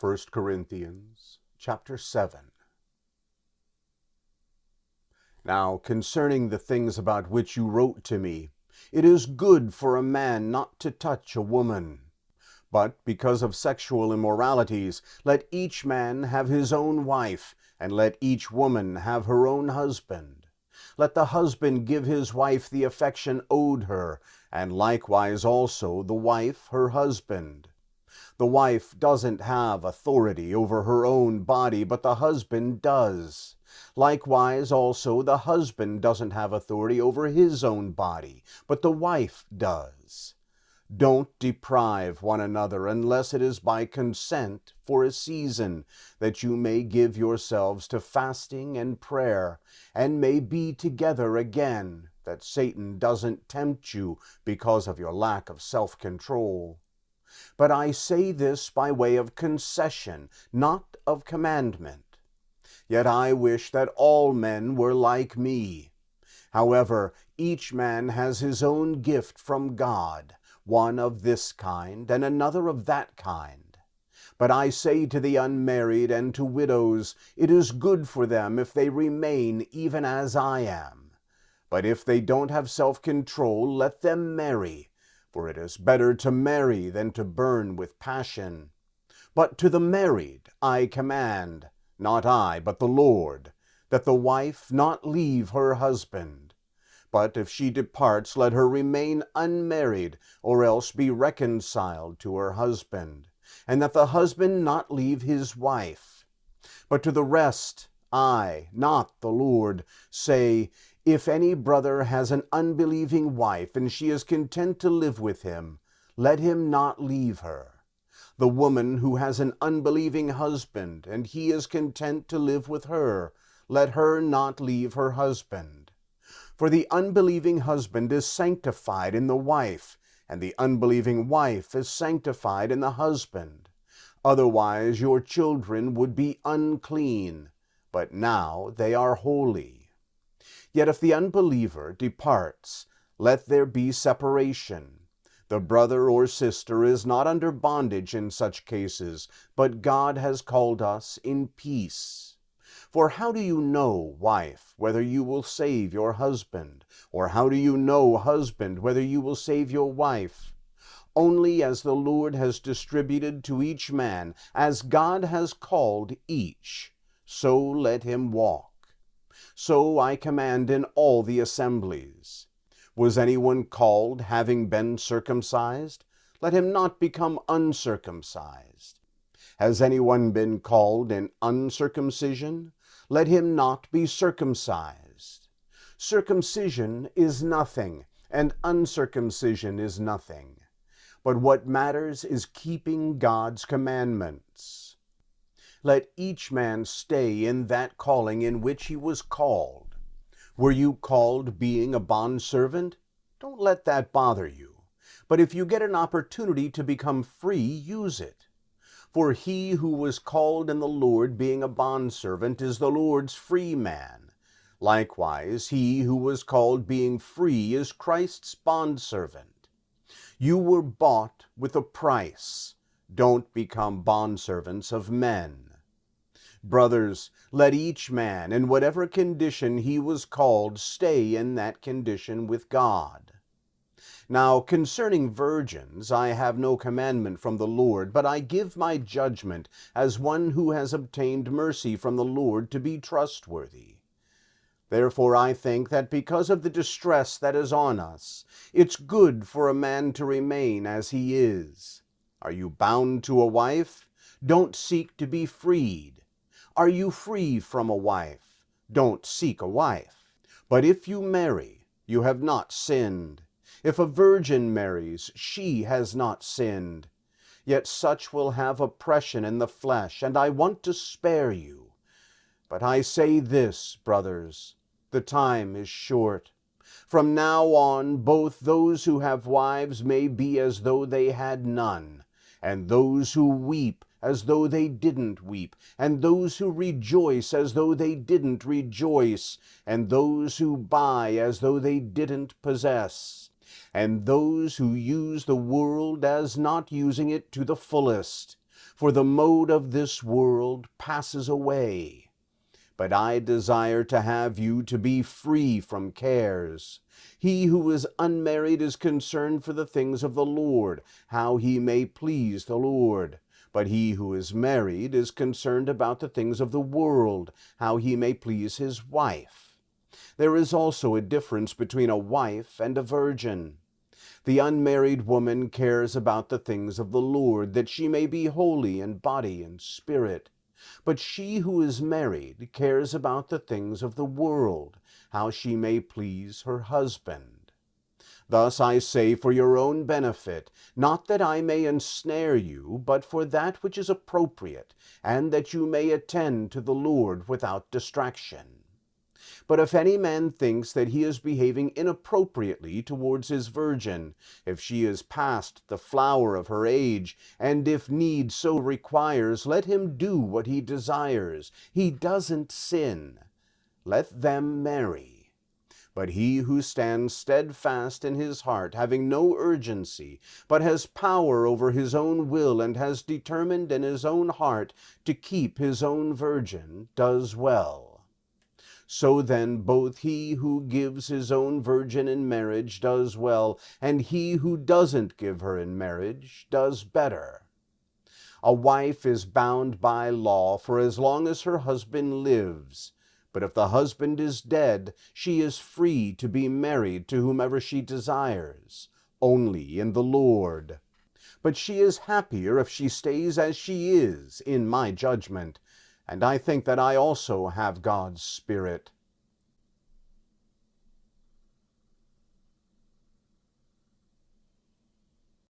1 Corinthians chapter 7. Now concerning the things about which you wrote to me, it is good for a man not to touch a woman. But because of sexual immoralities, let each man have his own wife, and let each woman have her own husband. Let the husband give his wife the affection owed her, and likewise also the wife her husband. The wife doesn't have authority over her own body, but the husband does. Likewise also the husband doesn't have authority over his own body, but the wife does. Don't deprive one another unless it is by consent for a season, that you may give yourselves to fasting and prayer, and may be together again, that Satan doesn't tempt you because of your lack of self-control. But I say this by way of concession, not of commandment. Yet I wish that all men were like me. However, each man has his own gift from God, one of this kind and another of that kind. But I say to the unmarried and to widows, it is good for them if they remain even as I am. But if they don't have self-control, let them marry, for it is better to marry than to burn with passion. But to the married I command, not I, but the Lord, that the wife not leave her husband. But if she departs, let her remain unmarried, or else be reconciled to her husband, and that the husband not leave his wife. But to the rest I, not the Lord, say, if any brother has an unbelieving wife, and she is content to live with him, let him not leave her. The woman who has an unbelieving husband, and he is content to live with her, let her not leave her husband. For the unbelieving husband is sanctified in the wife, and the unbelieving wife is sanctified in the husband. Otherwise your children would be unclean, but now they are holy. Yet if the unbeliever departs, let there be separation. The brother or sister is not under bondage in such cases, but God has called us in peace. For how do you know, wife, whether you will save your husband? Or how do you know, husband, whether you will save your wife? Only as the Lord has distributed to each man, as God has called each, so let him walk. So I command in all the assemblies. Was anyone called having been circumcised? Let him not become uncircumcised. Has anyone been called in uncircumcision? Let him not be circumcised. Circumcision is nothing, and uncircumcision is nothing. But what matters is keeping God's commandments. Let each man stay in that calling in which he was called. Were you called being a bondservant? Don't let that bother you. But if you get an opportunity to become free, use it. For he who was called in the Lord being a bondservant is the Lord's free man. Likewise, he who was called being free is Christ's bondservant. You were bought with a price. Don't become bondservants of men. Brothers, let each man, in whatever condition he was called, stay in that condition with God. Now concerning virgins, I have no commandment from the Lord, but I give my judgment as one who has obtained mercy from the Lord to be trustworthy. Therefore I think that because of the distress that is on us, it's good for a man to remain as he is. Are you bound to a wife? Don't seek to be freed. Are you free from a wife? Don't seek a wife. But if you marry, you have not sinned. If a virgin marries, she has not sinned. Yet such will have oppression in the flesh, and I want to spare you. But I say this, brothers, the time is short. From now on, both those who have wives may be as though they had none, and those who weep as though they didn't weep, and those who rejoice as though they didn't rejoice, and those who buy as though they didn't possess, and those who use the world as not using it to the fullest, For the mode of this world passes away. But I desire to have you to be free from cares. He who is unmarried is concerned for the things of the Lord, how he may please the Lord. But he who is married is concerned about the things of the world, how he may please his wife. There is also a difference between a wife and a virgin. The unmarried woman cares about the things of the Lord, that she may be holy in body and spirit. But she who is married cares about the things of the world, how she may please her husband. Thus I say for your own benefit, not that I may ensnare you, but for that which is appropriate, and that you may attend to the Lord without distraction. But if any man thinks that he is behaving inappropriately towards his virgin, if she is past the flower of her age, and if need so requires, let him do what he desires. He doesn't sin. Let them marry. But he who stands steadfast in his heart, having no urgency, but has power over his own will, and has determined in his own heart to keep his own virgin, does well. So then both he who gives his own virgin in marriage does well, and he who doesn't give her in marriage does better. A wife is bound by law for as long as her husband lives. But if the husband is dead, she is free to be married to whomever she desires, only in the Lord. But she is happier if she stays as she is, in my judgment. And I think that I also have God's Spirit.